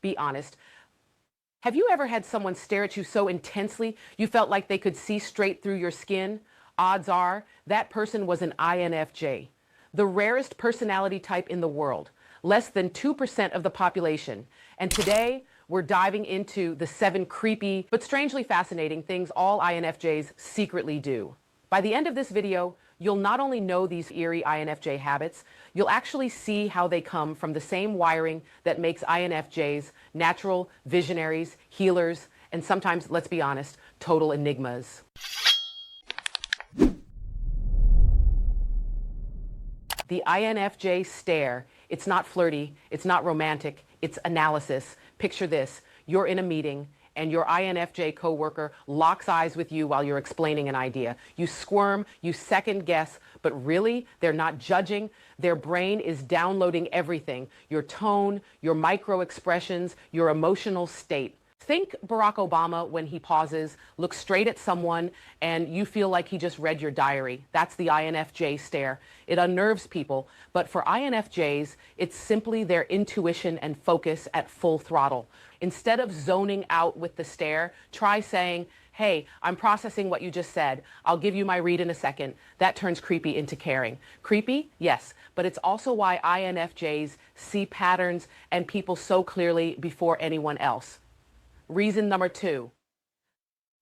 be honest. Have you ever had someone stare at you so intensely you felt like they could see straight through your skin? Odds are that person was an INFJ, the rarest personality type in the world, less than 2% of the population. And today, we're diving into the 7 creepy but strangely fascinating things all INFJs secretly do. By the end of this video, you'll not only know these eerie INFJ habits, you'll actually see how they come from the same wiring that makes INFJs natural visionaries, healers, and sometimes, let's be honest, total enigmas. The INFJ stare. It's not flirty, it's not romantic, it's analysis. Picture this, you're in a meeting and your INFJ coworker locks eyes with you while you're explaining an idea. You squirm, you second guess, but really, they're not judging. Their brain is downloading everything, your tone, your micro expressions, your emotional state. Think Barack Obama when he pauses, looks straight at someone, and you feel like he just read your diary. That's the INFJ stare. It unnerves people, but for INFJs, it's simply their intuition and focus at full throttle. Instead of zoning out with the stare, try saying, "Hey, I'm processing what you just said. I'll give you my read in a second." That turns creepy into caring. Creepy? Yes, but it's also why INFJs see patterns and people so clearly before anyone else. Reason number 2,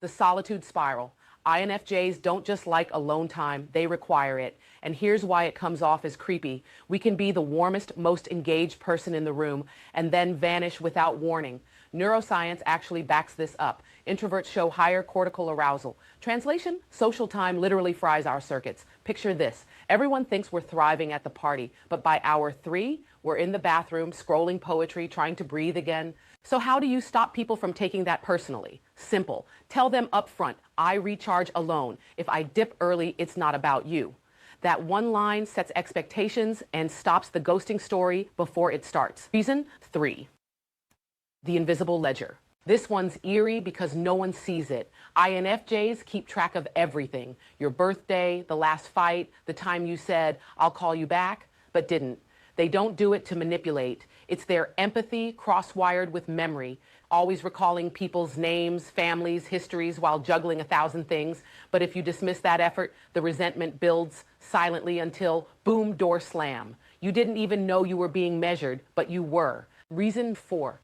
the solitude spiral. INFJs don't just like alone time, they require it. And here's why it comes off as creepy. We can be the warmest, most engaged person in the room and then vanish without warning. Neuroscience actually backs this up. Introverts show higher cortical arousal. Translation, social time literally fries our circuits. Picture this. Everyone thinks we're thriving at the party, but by hour 3, we're in the bathroom, scrolling poetry, trying to breathe again. So how do you stop people from taking that personally? Simple. Tell them up front, I recharge alone. If I dip early, it's not about you. That one line sets expectations and stops the ghosting story before it starts. Reason 3, the invisible ledger. This one's eerie because no one sees it. INFJs keep track of everything. Your birthday, the last fight, the time you said, I'll call you back, but didn't. They don't do it to manipulate. It's their empathy cross-wired with memory, always recalling people's names, families, histories while juggling 1,000 things. But if you dismiss that effort, the resentment builds silently until, boom, door slam. You didn't even know you were being measured, but you were. Reason 4,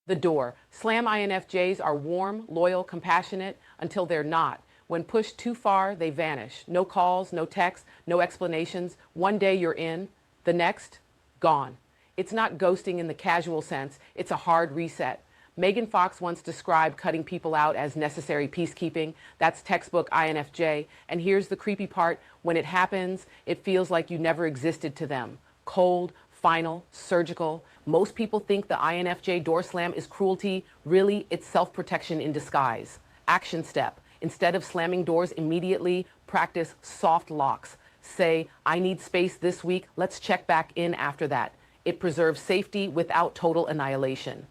the door. Slam INFJs are warm, loyal, compassionate until they're not. When pushed too far, they vanish. No calls, no texts, no explanations. One day you're in, the next, gone. It's not ghosting in the casual sense, it's a hard reset. Megan Fox once described cutting people out as necessary peacekeeping. That's textbook INFJ. And here's the creepy part. When it happens, it feels like you never existed to them. Cold, final, surgical. Most people think the INFJ door slam is cruelty. Really, it's self-protection in disguise. Action step. Instead of slamming doors immediately, practice soft locks. Say, I need space this week. Let's check back in after that. It preserves safety without total annihilation.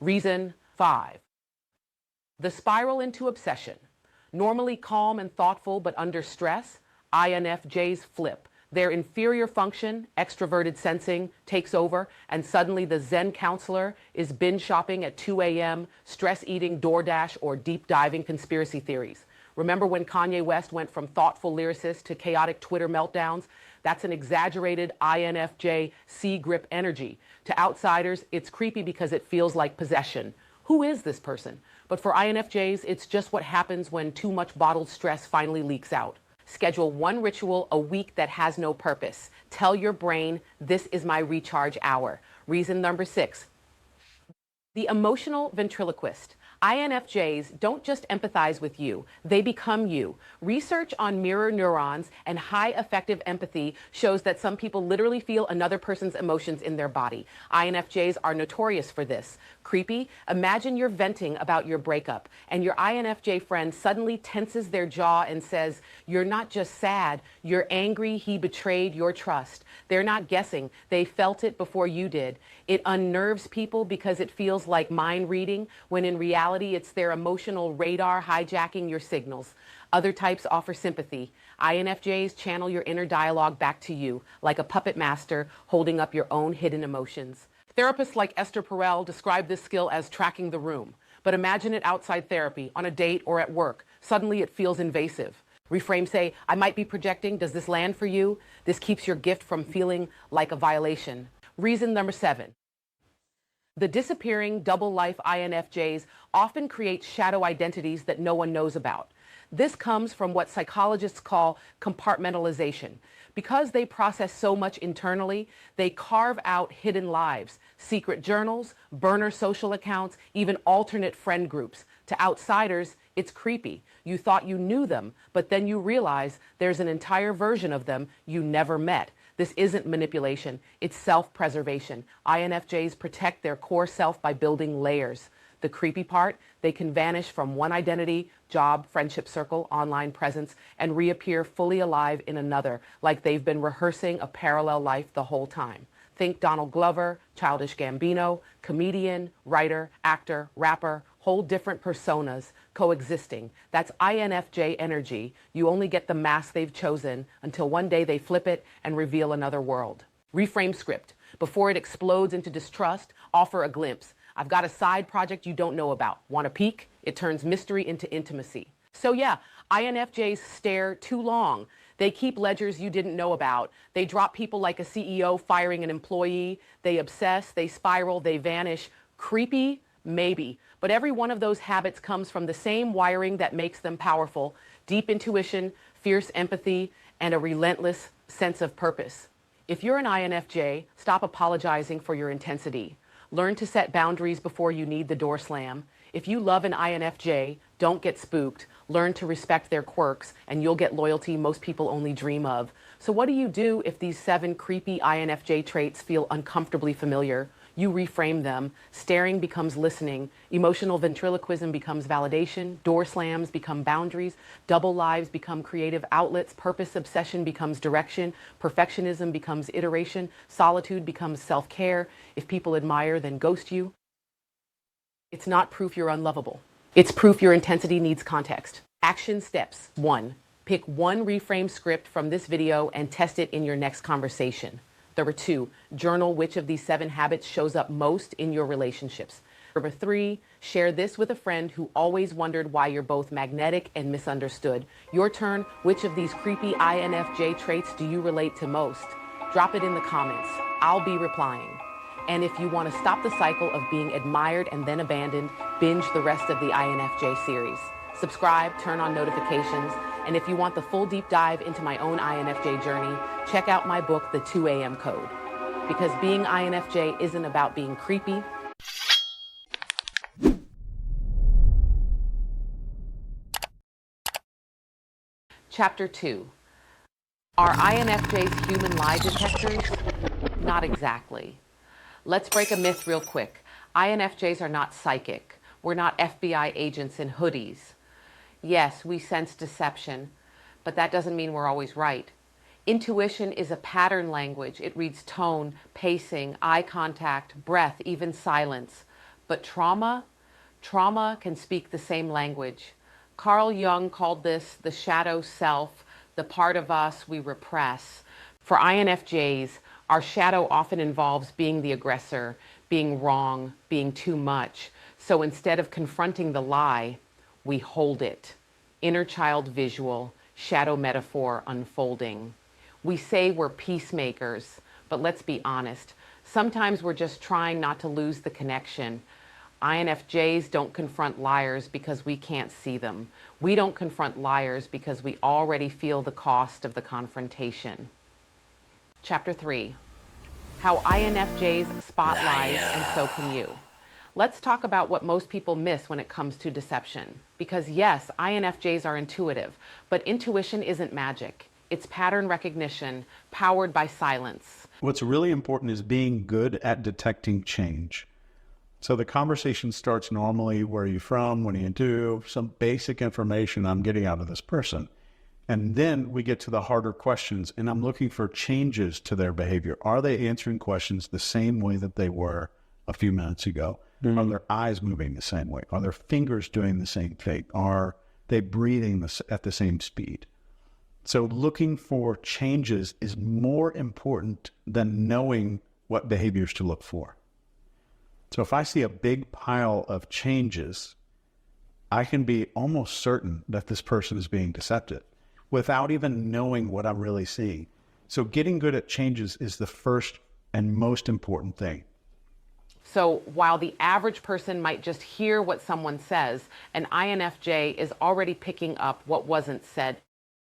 Reason 5, the spiral into obsession. Normally calm and thoughtful, but under stress, INFJs flip. Their inferior function, extroverted sensing, takes over, and suddenly the Zen counselor is binge shopping at 2 a.m., stress-eating DoorDash, or deep-diving conspiracy theories. Remember when Kanye West went from thoughtful lyricist to chaotic Twitter meltdowns? That's an exaggerated INFJ C-grip energy. To outsiders, it's creepy because it feels like possession. Who is this person? But for INFJs, it's just what happens when too much bottled stress finally leaks out. Schedule one ritual a week that has no purpose. Tell your brain, this is my recharge hour. Reason number 6, the emotional ventriloquist. INFJs don't just empathize with you, they become you. Research on mirror neurons and high affective empathy shows that some people literally feel another person's emotions in their body. INFJs are notorious for this. Creepy? Imagine you're venting about your breakup and your INFJ friend suddenly tenses their jaw and says, "You're not just sad, you're angry he betrayed your trust." They're not guessing, they felt it before you did. It unnerves people because it feels like mind reading when in reality reality, it's their emotional radar hijacking your signals. Other types offer sympathy. INFJs channel your inner dialogue back to you, like a puppet master holding up your own hidden emotions. Therapists like Esther Perel describe this skill as tracking the room. But imagine it outside therapy, on a date, or at work. Suddenly it feels invasive. Reframe, say, I might be projecting. Does this land for you? This keeps your gift from feeling like a violation. Reason number 7. The disappearing double life INFJs often create shadow identities that no one knows about. This comes from what psychologists call compartmentalization. Because they process so much internally, they carve out hidden lives, secret journals, burner social accounts, even alternate friend groups. To outsiders, it's creepy. You thought you knew them, but then you realize there's an entire version of them you never met. This isn't manipulation, it's self-preservation. INFJs protect their core self by building layers. The creepy part, they can vanish from one identity, job, friendship circle, online presence, and reappear fully alive in another, like they've been rehearsing a parallel life the whole time. Think Donald Glover, Childish Gambino, comedian, writer, actor, rapper, whole different personas coexisting. That's INFJ energy. You only get the mask they've chosen until one day they flip it and reveal another world. Reframe script. Before it explodes into distrust, offer a glimpse. I've got a side project you don't know about. Want a peek? It turns mystery into intimacy. So yeah, INFJs stare too long. They keep ledgers you didn't know about. They drop people like a CEO firing an employee. They obsess, they spiral, they vanish. Creepy? Maybe. But every one of those habits comes from the same wiring that makes them powerful: deep intuition, fierce empathy, and a relentless sense of purpose. If you're an INFJ, stop apologizing for your intensity. Learn to set boundaries before you need the door slam. If you love an INFJ, don't get spooked. Learn to respect their quirks, and you'll get loyalty most people only dream of. So what do you do if these 7 creepy INFJ traits feel uncomfortably familiar? You reframe them. Staring becomes listening. Emotional ventriloquism becomes validation. Door slams become boundaries. Double lives become creative outlets. Purpose obsession becomes direction. Perfectionism becomes iteration. Solitude becomes self-care. If people admire, then ghost you. It's not proof you're unlovable. It's proof your intensity needs context. Action steps. 1. Pick one reframe script from this video and test it in your next conversation. Number 2, journal which of these 7 habits shows up most in your relationships. Number 3, share this with a friend who always wondered why you're both magnetic and misunderstood. Your turn, which of these creepy INFJ traits do you relate to most? Drop it in the comments. I'll be replying. And if you want to stop the cycle of being admired and then abandoned, binge the rest of the INFJ series. Subscribe, turn on notifications, and if you want the full deep dive into my own INFJ journey, check out my book, The 2 AM Code. Because being INFJ isn't about being creepy. Chapter 2. Are INFJs human lie detectors? Not exactly. Let's break a myth real quick. INFJs are not psychic. We're not FBI agents in hoodies. Yes, we sense deception, but that doesn't mean we're always right. Intuition is a pattern language. It reads tone, pacing, eye contact, breath, even silence. But trauma can speak the same language. Carl Jung called this the shadow self, the part of us we repress. For INFJs, our shadow often involves being the aggressor, being wrong, being too much. So instead of confronting the lie, we hold it. Inner child visual, shadow metaphor unfolding. We say we're peacemakers, but let's be honest. Sometimes we're just trying not to lose the connection. INFJs don't confront liars because we can't see them. We don't confront liars because we already feel the cost of the confrontation. Chapter 3. How INFJs spot lies and so can you. Let's talk about what most people miss when it comes to deception. Because yes, INFJs are intuitive, but intuition isn't magic. It's pattern recognition, powered by silence. What's really important is being good at detecting change. So the conversation starts normally, where are you from, what do you do, some basic information I'm getting out of this person. And then we get to the harder questions, and I'm looking for changes to their behavior. Are they answering questions the same way that they were a few minutes ago? Are their eyes moving the same way? Are their fingers doing the same thing? Are they breathing at the same speed? So looking for changes is more important than knowing what behaviors to look for. So if I see a big pile of changes, I can be almost certain that this person is being deceptive without even knowing what I'm really seeing. So getting good at changes is the first and most important thing. So while the average person might just hear what someone says, an INFJ is already picking up what wasn't said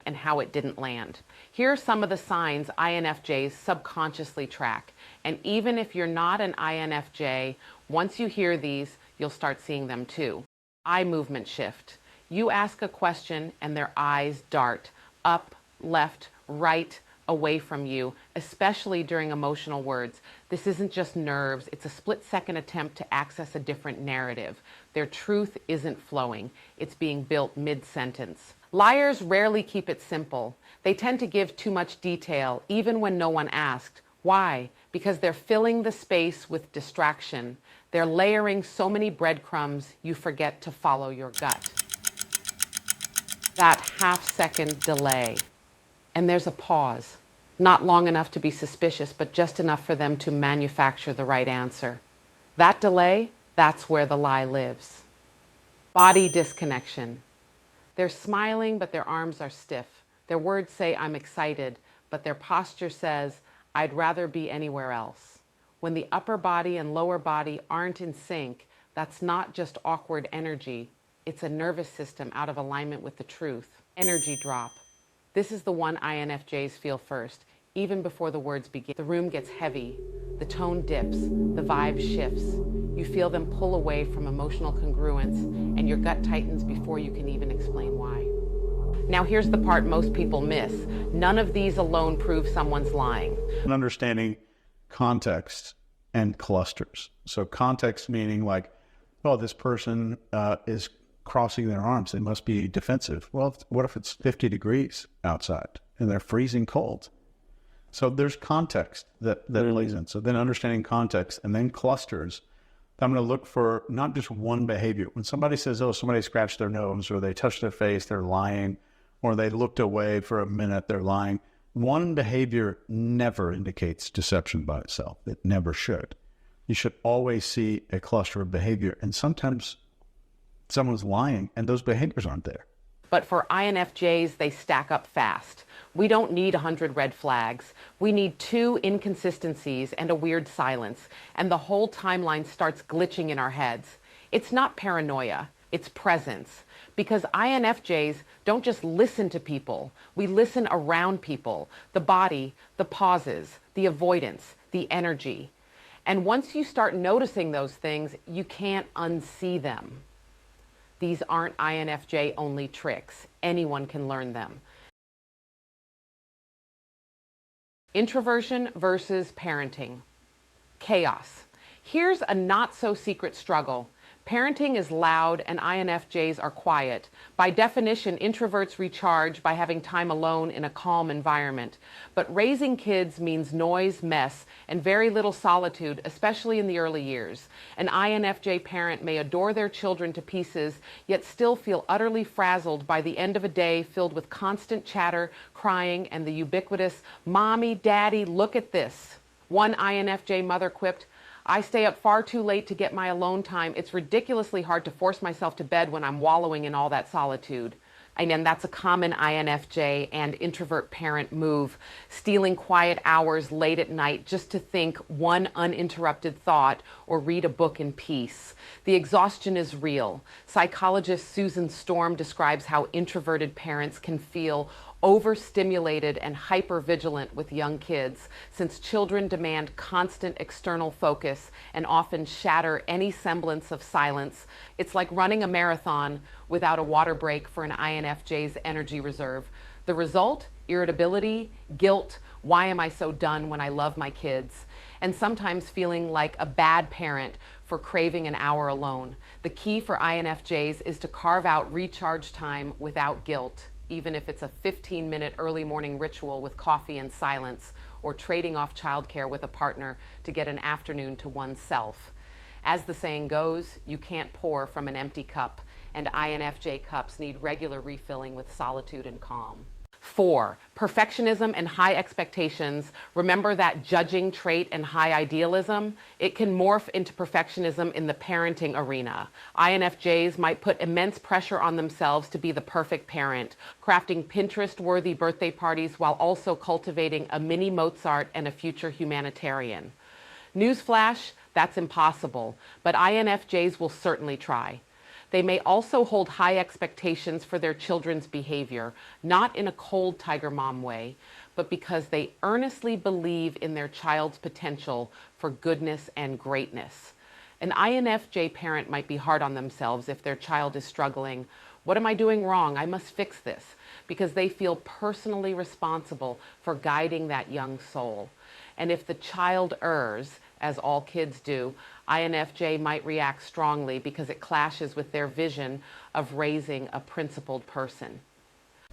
and how it didn't land. Here are some of the signs INFJs subconsciously track. And even if you're not an INFJ, once you hear these, you'll start seeing them too. Eye movement shift. You ask a question and their eyes dart up, left, right, away from you, especially during emotional words. This isn't just nerves, it's a split-second attempt to access a different narrative. Their truth isn't flowing, it's being built mid-sentence. Liars rarely keep it simple. They tend to give too much detail, even when no one asked. Why? Because they're filling the space with distraction. They're layering so many breadcrumbs, you forget to follow your gut. That half-second delay. And there's a pause. Not long enough to be suspicious, but just enough for them to manufacture the right answer. That delay, that's where the lie lives. Body disconnection. They're smiling, but their arms are stiff. Their words say, I'm excited, but their posture says, I'd rather be anywhere else. When the upper body and lower body aren't in sync, that's not just awkward energy. It's a nervous system out of alignment with the truth. Energy drop. This is the one INFJs feel first, even before the words begin. The room gets heavy, the tone dips, the vibe shifts. You feel them pull away from emotional congruence, and your gut tightens before you can even explain why. Now here's the part most people miss. None of these alone prove someone's lying. And understanding context and clusters. So context meaning like, oh, this person is crossing their arms. They must be defensive. Well, what if it's 50 degrees outside and they're freezing cold? So there's context that plays in. So then understanding context and then clusters. I'm going to look for not just one behavior. When somebody says, oh, somebody scratched their nose or they touched their face, they're lying, or they looked away for a minute, they're lying. One behavior never indicates deception by itself. It never should. You should always see a cluster of behavior. And sometimes someone's lying and those behaviors aren't there. But for INFJs, they stack up fast. We don't need 100 red flags. We need 2 inconsistencies and a weird silence, and the whole timeline starts glitching in our heads. It's not paranoia, it's presence. Because INFJs don't just listen to people, we listen around people, the body, the pauses, the avoidance, the energy. And once you start noticing those things, you can't unsee them. These aren't INFJ-only tricks. Anyone can learn them. Introversion versus parenting. Chaos. Here's a not-so-secret struggle. Parenting is loud and INFJs are quiet. By definition, introverts recharge by having time alone in a calm environment. But raising kids means noise, mess, and very little solitude, especially in the early years. An INFJ parent may adore their children to pieces, yet still feel utterly frazzled by the end of a day filled with constant chatter, crying, and the ubiquitous, "Mommy, Daddy, look at this." One INFJ mother quipped, "I stay up far too late to get my alone time. It's ridiculously hard to force myself to bed when I'm wallowing in all that solitude." And that's a common INFJ and introvert parent move, stealing quiet hours late at night just to think one uninterrupted thought or read a book in peace. The exhaustion is real. Psychologist Susan Storm describes how introverted parents can feel overstimulated and hypervigilant with young kids, since children demand constant external focus and often shatter any semblance of silence. It's like running a marathon without a water break for an INFJ's energy reserve. The result? Irritability, guilt, why am I so done when I love my kids? And sometimes feeling like a bad parent for craving an hour alone. The key for INFJs is to carve out recharge time without guilt, even if it's a 15-minute early morning ritual with coffee and silence, or trading off childcare with a partner to get an afternoon to oneself. As the saying goes, you can't pour from an empty cup, and INFJ cups need regular refilling with solitude and calm. 4. Perfectionism and high expectations. Remember that judging trait and high idealism? It can morph into perfectionism in the parenting arena. INFJs might put immense pressure on themselves to be the perfect parent, crafting Pinterest-worthy birthday parties while also cultivating a mini Mozart and a future humanitarian. Newsflash, that's impossible, but INFJs will certainly try. They may also hold high expectations for their children's behavior, not in a cold tiger mom way, but because they earnestly believe in their child's potential for goodness and greatness. An INFJ parent might be hard on themselves if their child is struggling. What am I doing wrong? I must fix this, because they feel personally responsible for guiding that young soul. And if the child errs, as all kids do, INFJ might react strongly because it clashes with their vision of raising a principled person.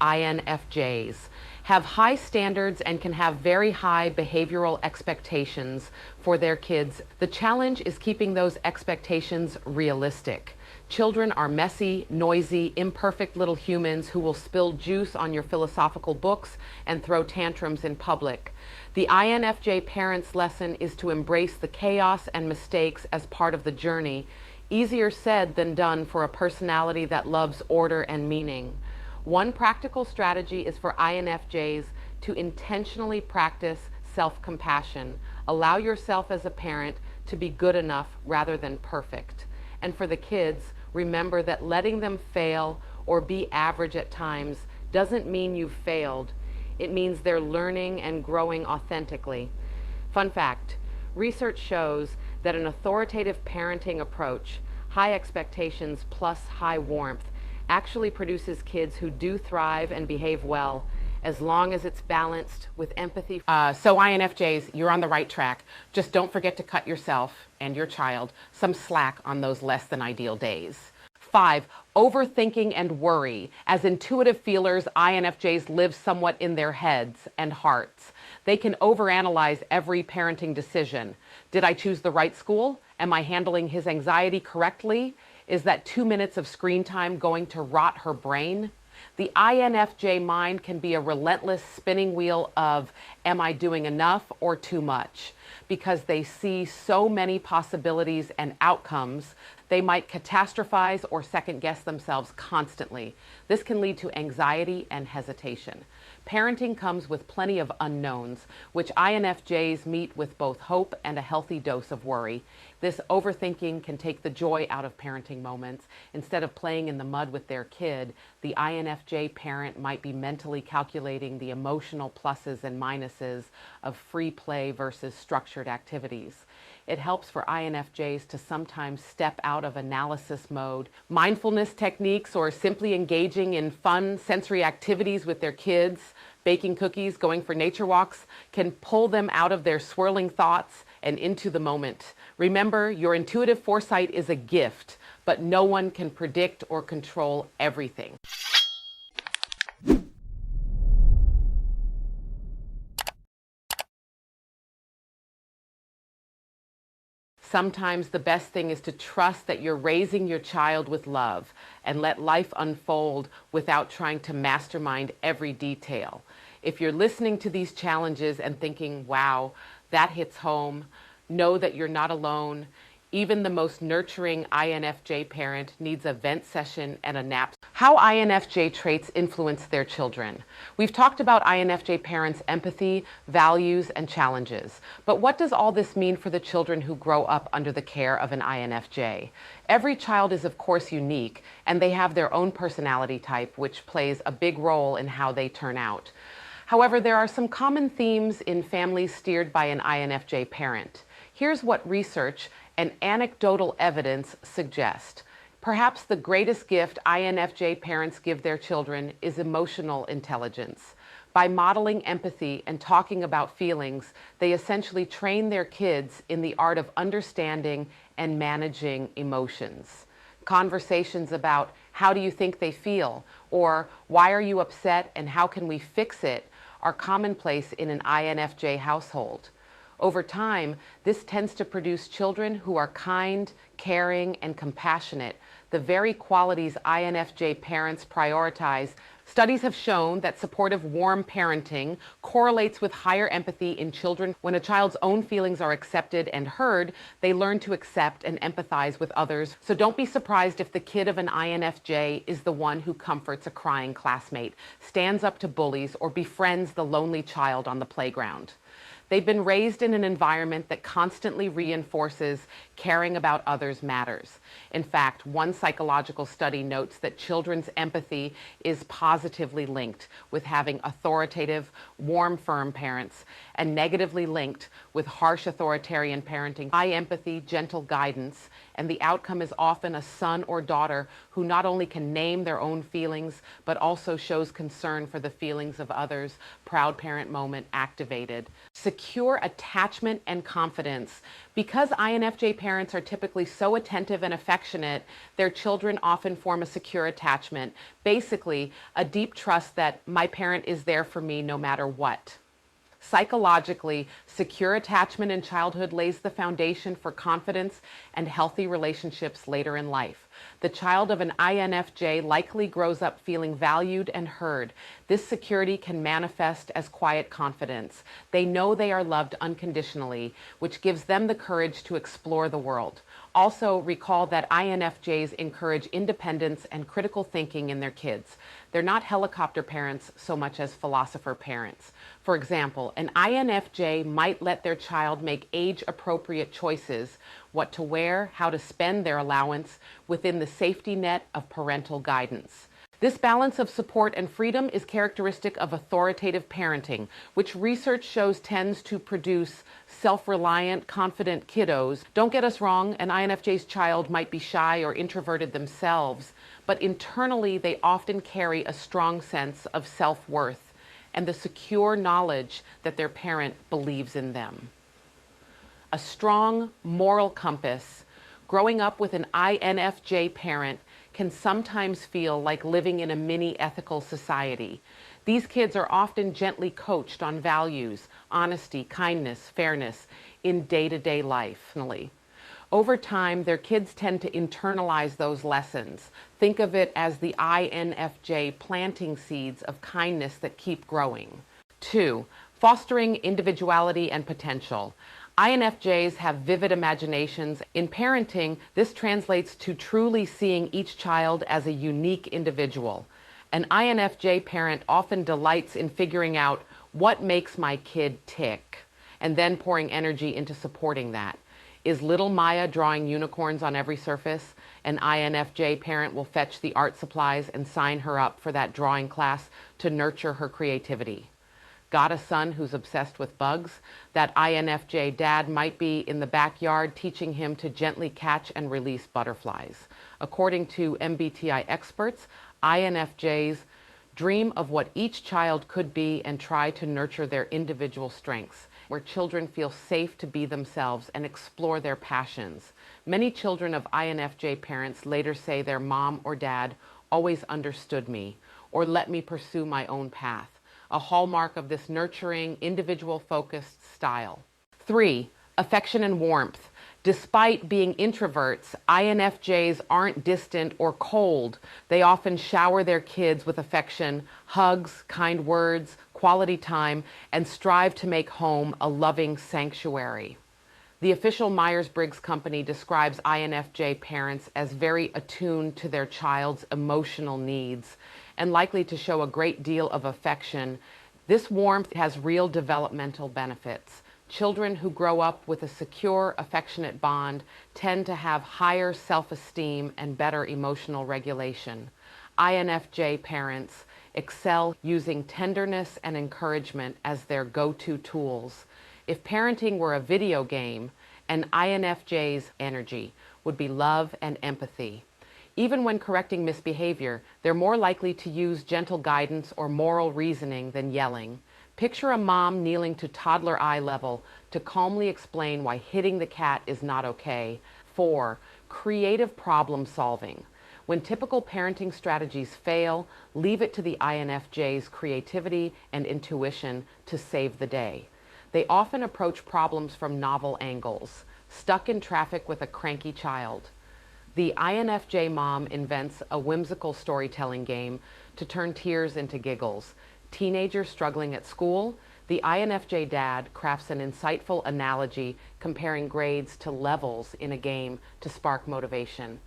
INFJs have high standards and can have very high behavioral expectations for their kids. The challenge is keeping those expectations realistic. Children are messy, noisy, imperfect little humans who will spill juice on your philosophical books and throw tantrums in public. The INFJ parent's lesson is to embrace the chaos and mistakes as part of the journey. Easier said than done for a personality that loves order and meaning. One practical strategy is for INFJs to intentionally practice self-compassion. Allow yourself as a parent to be good enough rather than perfect. And for the kids, remember that letting them fail or be average at times doesn't mean you've failed. It means they're learning and growing authentically. Fun fact, research shows that an authoritative parenting approach, high expectations plus high warmth, actually produces kids who do thrive and behave well, as long as it's balanced with empathy. So INFJs, you're on the right track. Just don't forget to cut yourself and your child some slack on those less than ideal days. 5. Overthinking and worry. As intuitive feelers, INFJs live somewhat in their heads and hearts. They can overanalyze every parenting decision. Did I choose the right school? Am I handling his anxiety correctly? Is that 2 minutes of screen time going to rot her brain? The INFJ mind can be a relentless spinning wheel of, am I doing enough or too much? Because they see so many possibilities and outcomes, they might catastrophize or second guess themselves constantly. This can lead to anxiety and hesitation. Parenting comes with plenty of unknowns, which INFJs meet with both hope and a healthy dose of worry. This overthinking can take the joy out of parenting moments. Instead of playing in the mud with their kid, the INFJ parent might be mentally calculating the emotional pluses and minuses of free play versus structured activities. It helps for INFJs to sometimes step out of analysis mode. Mindfulness techniques or simply engaging in fun sensory activities with their kids, baking cookies, going for nature walks, can pull them out of their swirling thoughts and into the moment. Remember, your intuitive foresight is a gift, but no one can predict or control everything. Sometimes the best thing is to trust that you're raising your child with love and let life unfold without trying to mastermind every detail. If you're listening to these challenges and thinking, wow, that hits home, know that you're not alone. Even the most nurturing INFJ parent needs a vent session and a nap. How INFJ traits influence their children. We've talked about INFJ parents' empathy, values, and challenges. But what does all this mean for the children who grow up under the care of an INFJ? Every child is, of course, unique, and they have their own personality type, which plays a big role in how they turn out. However, there are some common themes in families steered by an INFJ parent. Here's what research and anecdotal evidence suggest. Perhaps the greatest gift INFJ parents give their children is emotional intelligence. By modeling empathy and talking about feelings, they essentially train their kids in the art of understanding and managing emotions. Conversations about how do you think they feel, or why are you upset and how can we fix it, are commonplace in an INFJ household. Over time, this tends to produce children who are kind, caring, and compassionate, the very qualities INFJ parents prioritize. Studies have shown that supportive, warm parenting correlates with higher empathy in children. When a child's own feelings are accepted and heard, they learn to accept and empathize with others. So don't be surprised if the kid of an INFJ is the one who comforts a crying classmate, stands up to bullies, or befriends the lonely child on the playground. They've been raised in an environment that constantly reinforces caring about others matters. In fact, one psychological study notes that children's empathy is positively linked with having authoritative, warm, firm parents, and negatively linked with harsh authoritarian parenting. High empathy, gentle guidance, and the outcome is often a son or daughter who not only can name their own feelings, but also shows concern for the feelings of others. Proud parent moment activated. Secure attachment and confidence. Because INFJ parents are typically so attentive and affectionate, their children often form a secure attachment. Basically, a deep trust that my parent is there for me no matter what. Psychologically, secure attachment in childhood lays the foundation for confidence and healthy relationships later in life. The child of an INFJ likely grows up feeling valued and heard. This security can manifest as quiet confidence. They know they are loved unconditionally, which gives them the courage to explore the world. Also, recall that INFJs encourage independence and critical thinking in their kids. They're not helicopter parents so much as philosopher parents. For example, an INFJ might let their child make age-appropriate choices, what to wear, how to spend their allowance, within the safety net of parental guidance. This balance of support and freedom is characteristic of authoritative parenting, which research shows tends to produce self-reliant, confident kiddos. Don't get us wrong, an INFJ's child might be shy or introverted themselves, but internally they often carry a strong sense of self-worth and the secure knowledge that their parent believes in them. A strong moral compass. Growing up with an INFJ parent can sometimes feel like living in a mini ethical society. These kids are often gently coached on values, honesty, kindness, fairness in day-to-day life. Over time, their kids tend to internalize those lessons. Think of it as the INFJ planting seeds of kindness that keep growing. 2. Fostering individuality and potential. INFJs have vivid imaginations. In parenting, this translates to truly seeing each child as a unique individual. An INFJ parent often delights in figuring out what makes my kid tick, and then pouring energy into supporting that. Is little Maya drawing unicorns on every surface? An INFJ parent will fetch the art supplies and sign her up for that drawing class to nurture her creativity. Got a son who's obsessed with bugs? That INFJ dad might be in the backyard teaching him to gently catch and release butterflies. According to MBTI experts, INFJs dream of what each child could be and try to nurture their individual strengths, where children feel safe to be themselves and explore their passions. Many children of INFJ parents later say their mom or dad always understood me or let me pursue my own path, a hallmark of this nurturing, individual-focused style. 3. Affection and warmth. Despite being introverts, INFJs aren't distant or cold. They often shower their kids with affection, hugs, kind words, quality time, and strive to make home a loving sanctuary. The official Myers-Briggs company describes INFJ parents as very attuned to their child's emotional needs and likely to show a great deal of affection. This warmth has real developmental benefits. Children who grow up with a secure, affectionate bond tend to have higher self-esteem and better emotional regulation. INFJ parents excel using tenderness and encouragement as their go-to tools. If parenting were a video game, an INFJ's energy would be love and empathy. Even when correcting misbehavior, they're more likely to use gentle guidance or moral reasoning than yelling. Picture a mom kneeling to toddler eye level to calmly explain why hitting the cat is not okay. 4. Creative problem solving. When typical parenting strategies fail, leave it to the INFJ's creativity and intuition to save the day. They often approach problems from novel angles. Stuck in traffic with a cranky child. The INFJ mom invents a whimsical storytelling game to turn tears into giggles. Teenager struggling at school, the INFJ dad crafts an insightful analogy comparing grades to levels in a game to spark motivation.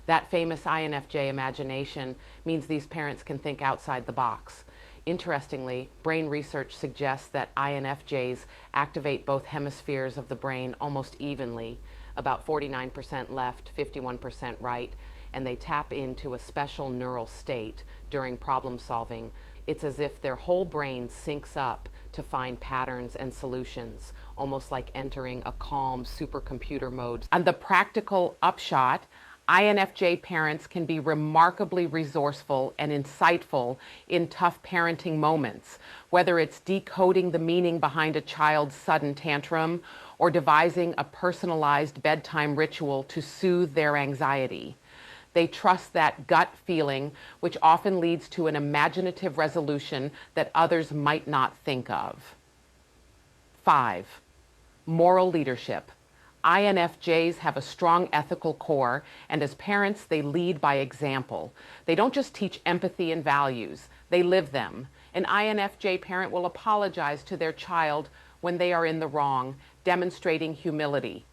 That famous INFJ imagination means these parents can think outside the box. Interestingly, brain research suggests that INFJs activate both hemispheres of the brain almost evenly, about 49% left, 51% right, and they tap into a special neural state during problem solving. It's as if their whole brain syncs up to find patterns and solutions, almost like entering a calm supercomputer mode. And the practical upshot, INFJ parents can be remarkably resourceful and insightful in tough parenting moments, whether it's decoding the meaning behind a child's sudden tantrum or devising a personalized bedtime ritual to soothe their anxiety. They trust that gut feeling, which often leads to an imaginative resolution that others might not think of. 5. Moral leadership. INFJs have a strong ethical core, and as parents, they lead by example. They don't just teach empathy and values, they live them. An INFJ parent will apologize to their child when they are in the wrong, demonstrating humility.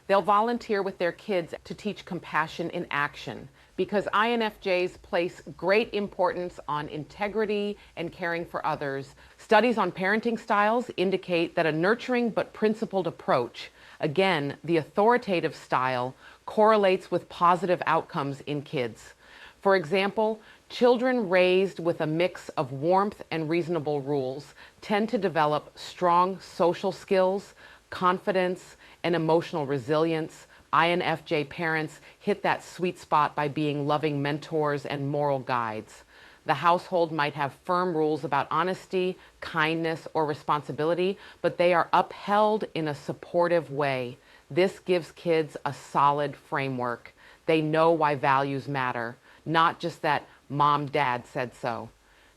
They'll volunteer with their kids to teach compassion in action, because INFJs place great importance on integrity and caring for others. Studies on parenting styles indicate that a nurturing but principled approach, again, the authoritative style, correlates with positive outcomes in kids. For example, children raised with a mix of warmth and reasonable rules tend to develop strong social skills, confidence, and emotional resilience. INFJ parents hit that sweet spot by being loving mentors and moral guides. The household might have firm rules about honesty, kindness, or responsibility, but they are upheld in a supportive way. This gives kids a solid framework. They know why values matter, not just that mom, dad said so.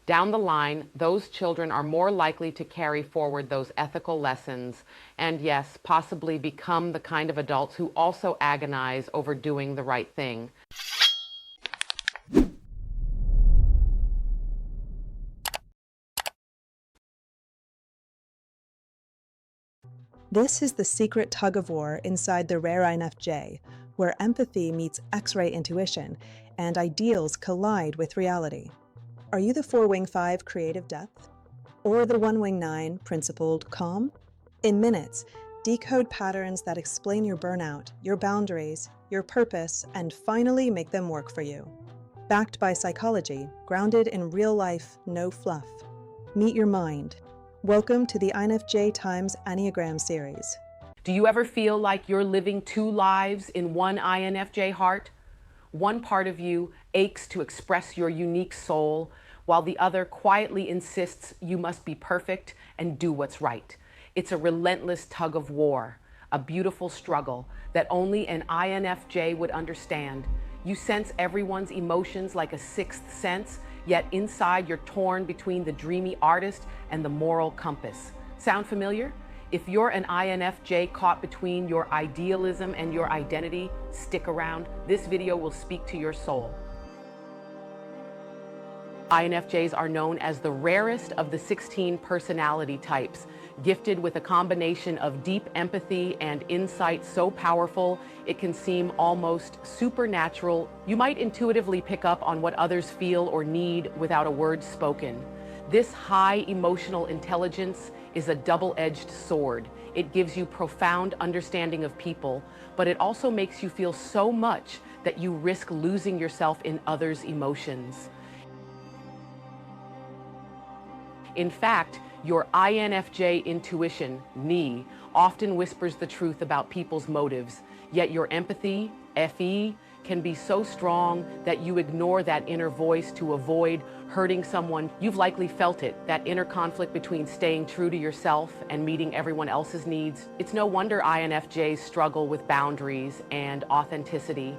Down the line, those children are more likely to carry forward those ethical lessons and, yes, possibly become the kind of adults who also agonize over doing the right thing. This is the secret tug-of-war inside the rare INFJ, where empathy meets X-ray intuition and ideals collide with reality. Are you the 4-wing 5 creative depth? Or the 1-wing 9 principled calm? In minutes, decode patterns that explain your burnout, your boundaries, your purpose, and finally make them work for you. Backed by psychology, grounded in real life, no fluff. Meet your mind. Welcome to the INFJ Times Enneagram series. Do you ever feel like you're living two lives in one INFJ heart? One part of you aches to express your unique soul, while the other quietly insists you must be perfect and do what's right. It's a relentless tug of war, a beautiful struggle that only an INFJ would understand. You sense everyone's emotions like a sixth sense, yet inside you're torn between the dreamy artist and the moral compass. Sound familiar? If you're an INFJ caught between your idealism and your identity, stick around. This video will speak to your soul. INFJs are known as the rarest of the 16 personality types, gifted with a combination of deep empathy and insight so powerful it can seem almost supernatural. You might intuitively pick up on what others feel or need without a word spoken. This high emotional intelligence is a double-edged sword. It gives you profound understanding of people, but it also makes you feel so much that you risk losing yourself in others' emotions. In fact, your INFJ intuition, NE, often whispers the truth about people's motives, yet your empathy, FE, can be so strong that you ignore that inner voice to avoid hurting someone. You've likely felt it, that inner conflict between staying true to yourself and meeting everyone else's needs. It's no wonder INFJs struggle with boundaries and authenticity.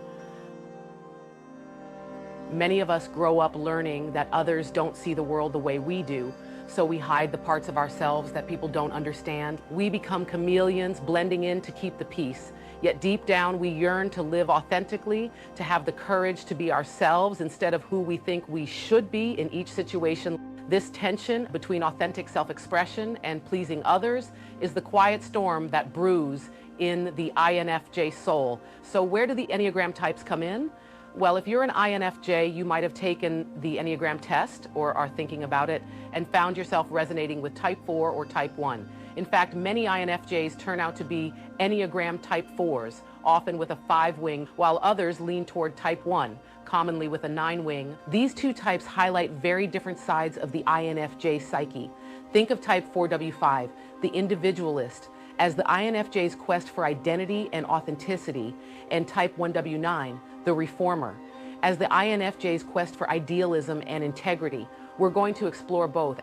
Many of us grow up learning that others don't see the world the way we do, so we hide the parts of ourselves that people don't understand. We become chameleons, blending in to keep the peace. Yet deep down, we yearn to live authentically, to have the courage to be ourselves instead of who we think we should be in each situation. This tension between authentic self-expression and pleasing others is the quiet storm that brews in the INFJ soul. So where do the Enneagram types come in? Well, if you're an INFJ, you might have taken the Enneagram test or are thinking about it and found yourself resonating with type 4 or type 1. In fact, many INFJs turn out to be Enneagram type 4s, often with a 5 wing, while others lean toward type 1, commonly with a 9 wing. These two types highlight very different sides of the INFJ psyche. Think of type 4W5, the individualist, as the INFJ's quest for identity and authenticity, and type 1W9, the reformer, as the INFJ's quest for idealism and integrity. We're going to explore both.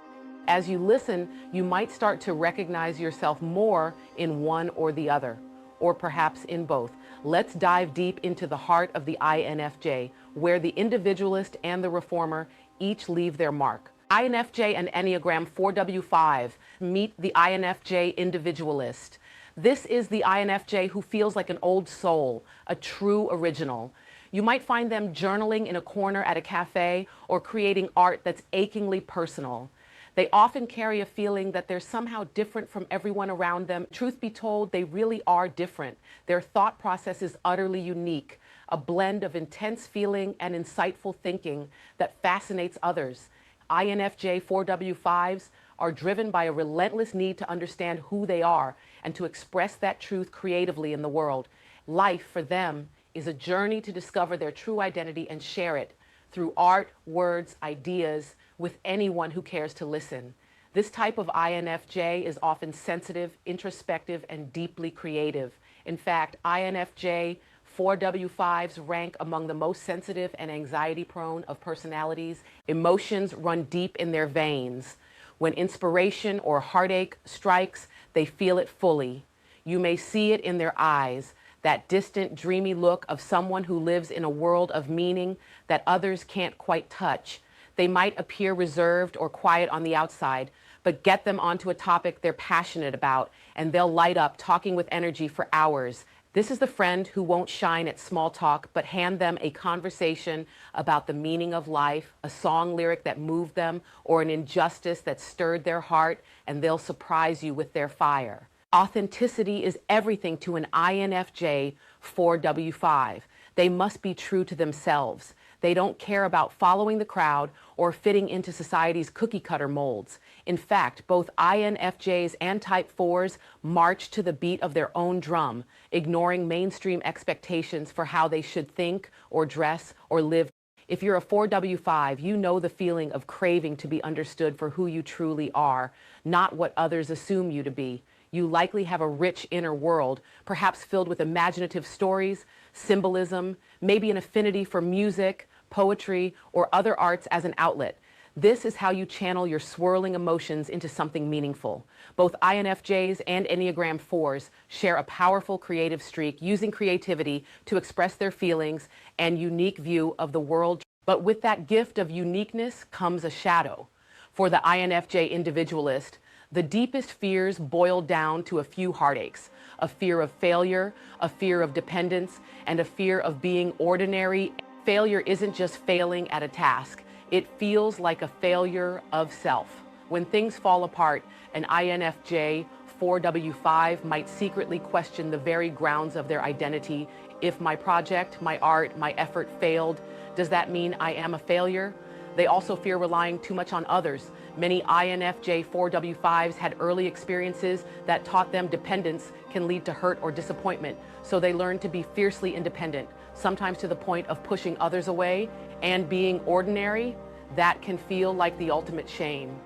As you listen, you might start to recognize yourself more in one or the other, or perhaps in both. Let's dive deep into the heart of the INFJ, where the individualist and the reformer each leave their mark. INFJ and Enneagram 4W5 meet the INFJ individualist. This is the INFJ who feels like an old soul, a true original. You might find them journaling in a corner at a cafe or creating art that's achingly personal. They often carry a feeling that they're somehow different from everyone around them. Truth be told, they really are different. Their thought process is utterly unique, a blend of intense feeling and insightful thinking that fascinates others. INFJ 4W5s are driven by a relentless need to understand who they are and to express that truth creatively in the world. Life for them is a journey to discover their true identity and share it through art, words, ideas, with anyone who cares to listen. This type of INFJ is often sensitive, introspective, and deeply creative. In fact, INFJ 4W5s rank among the most sensitive and anxiety-prone of personalities. Emotions run deep in their veins. When inspiration or heartache strikes, they feel it fully. You may see it in their eyes, that distant, dreamy look of someone who lives in a world of meaning that others can't quite touch. They might appear reserved or quiet on the outside, but get them onto a topic they're passionate about, and they'll light up talking with energy for hours. This is the friend who won't shine at small talk, but hand them a conversation about the meaning of life, a song lyric that moved them, or an injustice that stirred their heart, and they'll surprise you with their fire. Authenticity is everything to an INFJ 4W5. They must be true to themselves. They don't care about following the crowd or fitting into society's cookie-cutter molds. In fact, both INFJs and Type 4s march to the beat of their own drum, ignoring mainstream expectations for how they should think or dress or live. If you're a 4W5, you know the feeling of craving to be understood for who you truly are, not what others assume you to be. You likely have a rich inner world, perhaps filled with imaginative stories, symbolism, maybe an affinity for music, poetry, or other arts as an outlet. This is how you channel your swirling emotions into something meaningful. Both INFJs and Enneagram 4s share a powerful creative streak, using creativity to express their feelings and unique view of the world. But with that gift of uniqueness comes a shadow. For the INFJ individualist, the deepest fears boil down to a few heartaches: a fear of failure, a fear of dependence, and a fear of being ordinary. Failure isn't just failing at a task. It feels like a failure of self. When things fall apart, an INFJ 4W5 might secretly question the very grounds of their identity. If my project, my art, my effort failed, does that mean I am a failure? They also fear relying too much on others. Many INFJ 4W5s had early experiences that taught them dependence can lead to hurt or disappointment, so they learn to be fiercely independent, sometimes to the point of pushing others away. And being ordinary, that can feel like the ultimate shame.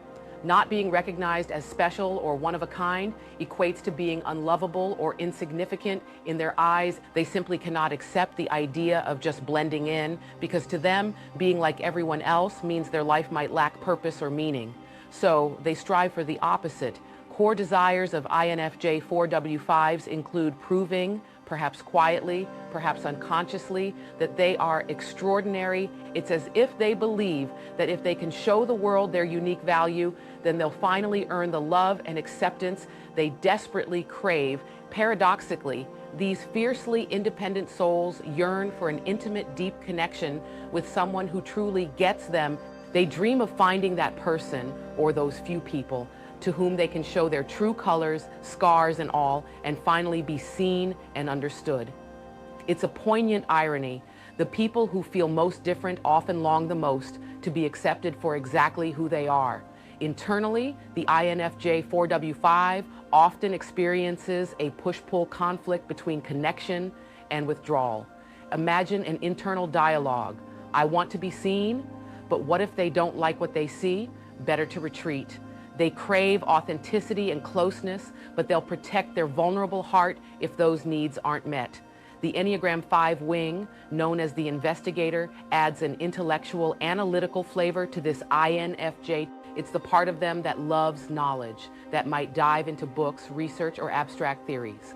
Not being recognized as special or one of a kind equates to being unlovable or insignificant in their eyes. They simply cannot accept the idea of just blending in, because to them, being like everyone else means their life might lack purpose or meaning. So they strive for the opposite. Core desires of INFJ 4W5s include proving, perhaps quietly, perhaps unconsciously, that they are extraordinary. It's as if they believe that if they can show the world their unique value, then they'll finally earn the love and acceptance they desperately crave. Paradoxically, these fiercely independent souls yearn for an intimate, deep connection with someone who truly gets them. They dream of finding that person, or those few people, to whom they can show their true colors, scars and all, and finally be seen and understood. It's a poignant irony. The people who feel most different often long the most to be accepted for exactly who they are. Internally, the INFJ 4W5 often experiences a push-pull conflict between connection and withdrawal. Imagine an internal dialogue. I want to be seen, but what if they don't like what they see? Better to retreat. They crave authenticity and closeness, but they'll protect their vulnerable heart if those needs aren't met. The Enneagram 5 wing, known as the investigator, adds an intellectual, analytical flavor to this INFJ. It's the part of them that loves knowledge, that might dive into books, research, or abstract theories.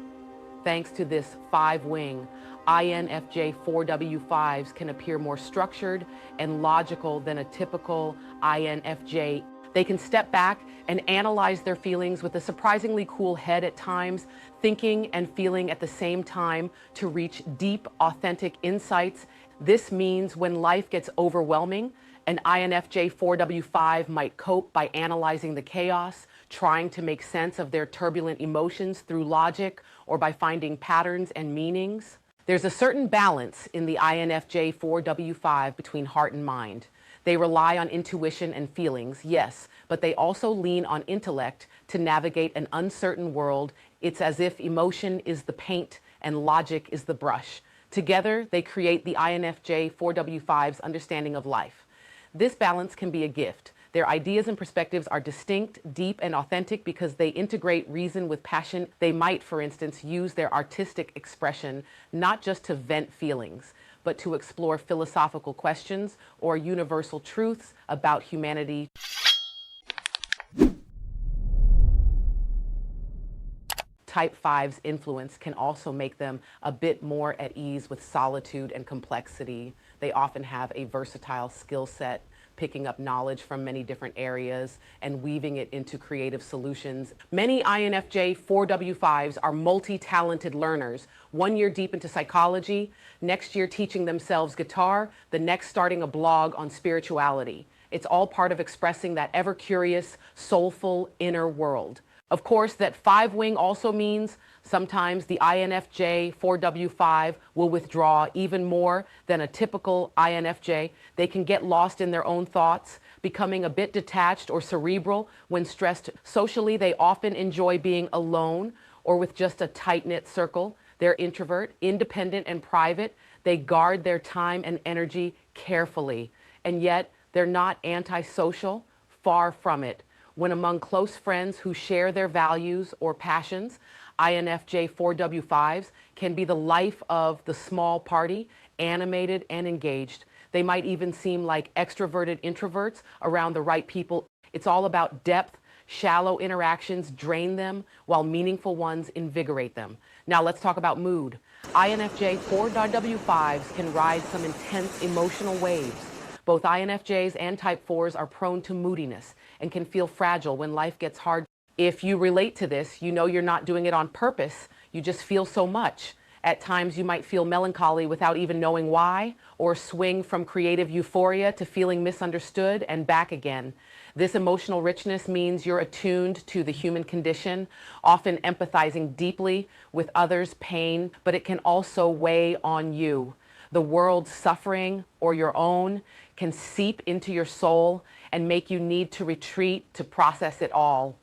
Thanks to this 5 wing, INFJ 4W5s can appear more structured and logical than a typical INFJ. They can step back and analyze their feelings with a surprisingly cool head at times, thinking and feeling at the same time to reach deep, authentic insights. This means when life gets overwhelming, an INFJ 4W5 might cope by analyzing the chaos, trying to make sense of their turbulent emotions through logic, or by finding patterns and meanings. There's a certain balance in the INFJ 4W5 between heart and mind. They rely on intuition and feelings, yes, but they also lean on intellect to navigate an uncertain world. It's as if emotion is the paint and logic is the brush. Together, they create the INFJ 4W5's understanding of life. This balance can be a gift. Their ideas and perspectives are distinct, deep, and authentic because they integrate reason with passion. They might, for instance, use their artistic expression not just to vent feelings, but to explore philosophical questions or universal truths about humanity. Type 5's influence can also make them a bit more at ease with solitude and complexity. They often have a versatile skill set, picking up knowledge from many different areas and weaving it into creative solutions. Many INFJ 4W5s are multi-talented learners. 1 year deep into psychology, next year teaching themselves guitar, the next starting a blog on spirituality. It's all part of expressing that ever-curious, soulful inner world. Of course, that 5 wing also means sometimes the INFJ 4W5 will withdraw even more than a typical INFJ. They can get lost in their own thoughts, becoming a bit detached or cerebral when stressed. Socially, they often enjoy being alone or with just a tight-knit circle. They're introvert, independent, and private. They guard their time and energy carefully. And yet, they're not antisocial, far from it. When among close friends who share their values or passions, INFJ 4W5s can be the life of the small party, animated and engaged. They might even seem like extroverted introverts around the right people. It's all about depth. Shallow interactions drain them, while meaningful ones invigorate them. Now let's talk about mood. INFJ 4W5s can ride some intense emotional waves. Both INFJs and Type 4s are prone to moodiness and can feel fragile when life gets hard. If you relate to this, you know you're not doing it on purpose. You just feel so much. At times you might feel melancholy without even knowing why, or swing from creative euphoria to feeling misunderstood and back again. This emotional richness means you're attuned to the human condition, often empathizing deeply with others' pain, but it can also weigh on you. The world's suffering or your own can seep into your soul and make you need to retreat to process it all.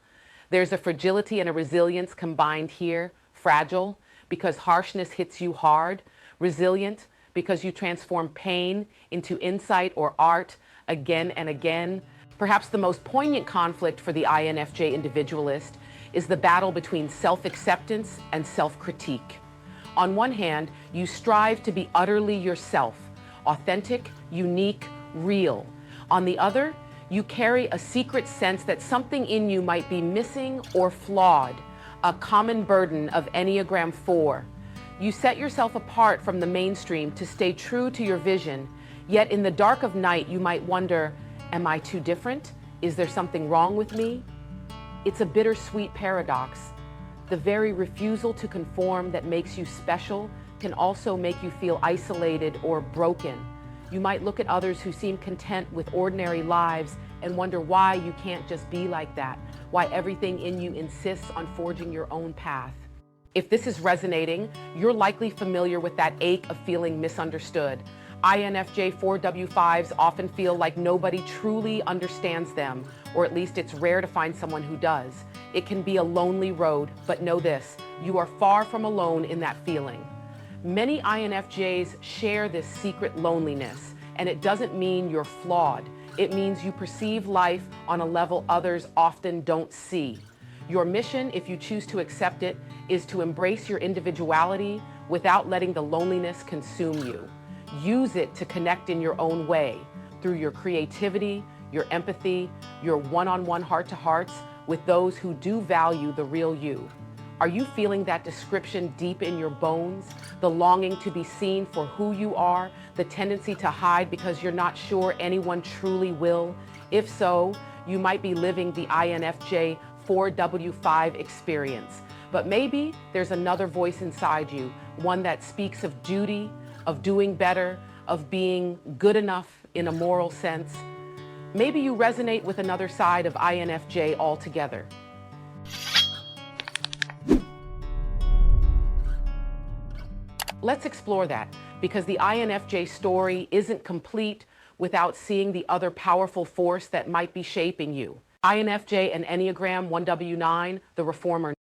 There's a fragility and a resilience combined here. Fragile because harshness hits you hard. Resilient because you transform pain into insight or art again and again. Perhaps the most poignant conflict for the INFJ individualist is the battle between self-acceptance and self-critique. On one hand, you strive to be utterly yourself, authentic, unique, real. On the other, you carry a secret sense that something in you might be missing or flawed, a common burden of Enneagram 4. You set yourself apart from the mainstream to stay true to your vision, yet in the dark of night you might wonder, am I too different? Is there something wrong with me? It's a bittersweet paradox. The very refusal to conform that makes you special can also make you feel isolated or broken. You might look at others who seem content with ordinary lives and wonder why you can't just be like that, why everything in you insists on forging your own path. If this is resonating, you're likely familiar with that ache of feeling misunderstood. INFJ 4W5s often feel like nobody truly understands them, or at least it's rare to find someone who does. It can be a lonely road, but know this, you are far from alone in that feeling. Many INFJs share this secret loneliness, and it doesn't mean you're flawed. It means you perceive life on a level others often don't see. Your mission, if you choose to accept it, is to embrace your individuality without letting the loneliness consume you. Use it to connect in your own way, through your creativity, your empathy, your one-on-one heart-to-hearts with those who do value the real you. Are you feeling that description deep in your bones? The longing to be seen for who you are? The tendency to hide because you're not sure anyone truly will? If so, you might be living the INFJ 4W5 experience. But maybe there's another voice inside you, one that speaks of duty, of doing better, of being good enough in a moral sense. Maybe you resonate with another side of INFJ altogether. Let's explore that, because the INFJ story isn't complete without seeing the other powerful force that might be shaping you. INFJ and Enneagram 1W9, the reformer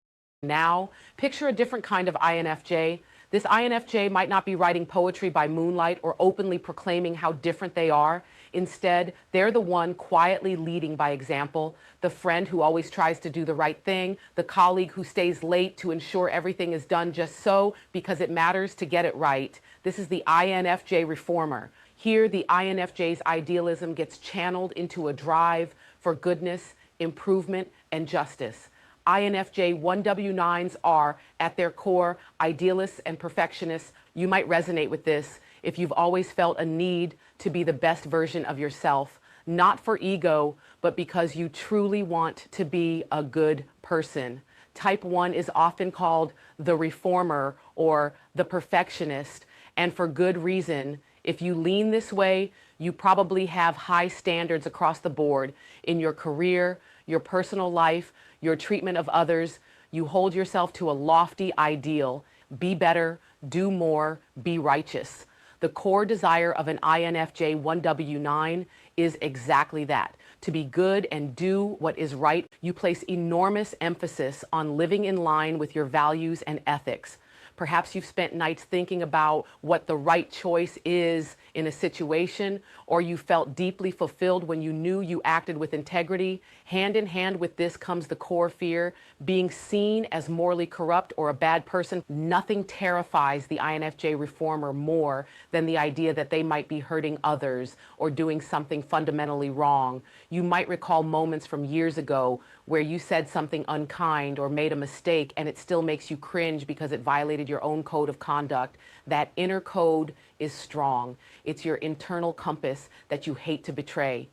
now. Picture a different kind of INFJ. This INFJ might not be writing poetry by moonlight or openly proclaiming how different they are. Instead, they're the one quietly leading by example, the friend who always tries to do the right thing, the colleague who stays late to ensure everything is done just so because it matters to get it right. This is the INFJ reformer. Here, the INFJ's idealism gets channeled into a drive for goodness, improvement, and justice. INFJ 1W9s are, at their core, idealists and perfectionists. You might resonate with this if you've always felt a need to be the best version of yourself, not for ego, but because you truly want to be a good person. Type 1 is often called the reformer or the perfectionist, and for good reason. If you lean this way, you probably have high standards across the board in your career, your personal life, your treatment of others. You hold yourself to a lofty ideal. Be better, do more, be righteous. The core desire of an INFJ 1W9 is exactly that, to be good and do what is right. You place enormous emphasis on living in line with your values and ethics. Perhaps you've spent nights thinking about what the right choice is in a situation, or you felt deeply fulfilled when you knew you acted with integrity. Hand in hand with this comes the core fear, being seen as morally corrupt or a bad person. Nothing terrifies the INFJ reformer more than the idea that they might be hurting others or doing something fundamentally wrong. You might recall moments from years ago where you said something unkind or made a mistake and it still makes you cringe because it violated your own code of conduct. That inner code is strong. It's your internal compass that you hate to betray.